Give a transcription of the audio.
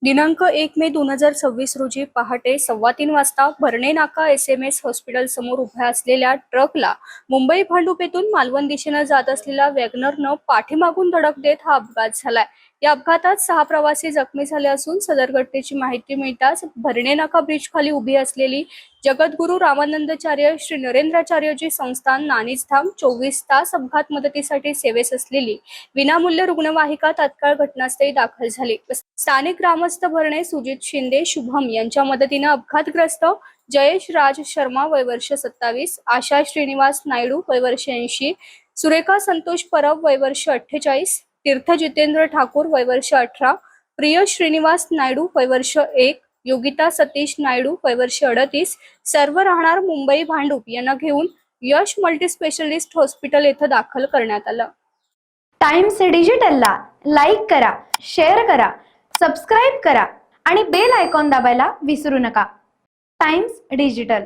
दिनांक 1 मे 2026 रोजी पहाटे 3:15 वाजता भरणे नाका SMS हॉस्पिटल समोर उभ्या असलेल्या ट्रकला मुंबई भांडूप येथून मालवण दिशेनं जात असलेल्या वॅगनरनं पाठीमागून धडक देत हा अपघात झालाय। या अपघातात 6 प्रवासी जखमी झाले असून सदर घटनेची माहिती मिळताच भरणे नाका ब्रिज खाली उभी असलेली जगद्गुरू रामानंदाचार्य श्री नरेंद्राचार्यजी संस्थान नाणीजधाम 24 तास अपघात मदतीसाठी सेवेस असलेली विनामूल्य रुग्णवाहिका तात्काळ घटनास्थळी दाखल झाली। स्थानिक ग्रामस्थ भरणे सुजित शिंदे शुभम यांच्या मदतीने अपघातग्रस्त जयेश राज शर्मा वय वर्ष 27, आशा श्रीनिवास नायडू वय वर्ष 80, सुरेखा संतोष परब वय वर्ष 48, तीर्थ जितेंद्र ठाकूर वय वर्ष 18, प्रिय श्रीनिवास नायडू वय वर्ष 1, योगिता सतीश नायडू वय वर्ष 38 सर्व राहणार मुंबई भांडूप यांना घेऊन यश मल्टीस्पेशलिस्ट हॉस्पिटल येथे दाखल करण्यात आलं। टाइम्स डिजिटलला लाईक करा, शेअर करा, सबस्क्राइब करा आणि बेल आयकॉन दाबायला विसरू नका। Times digital.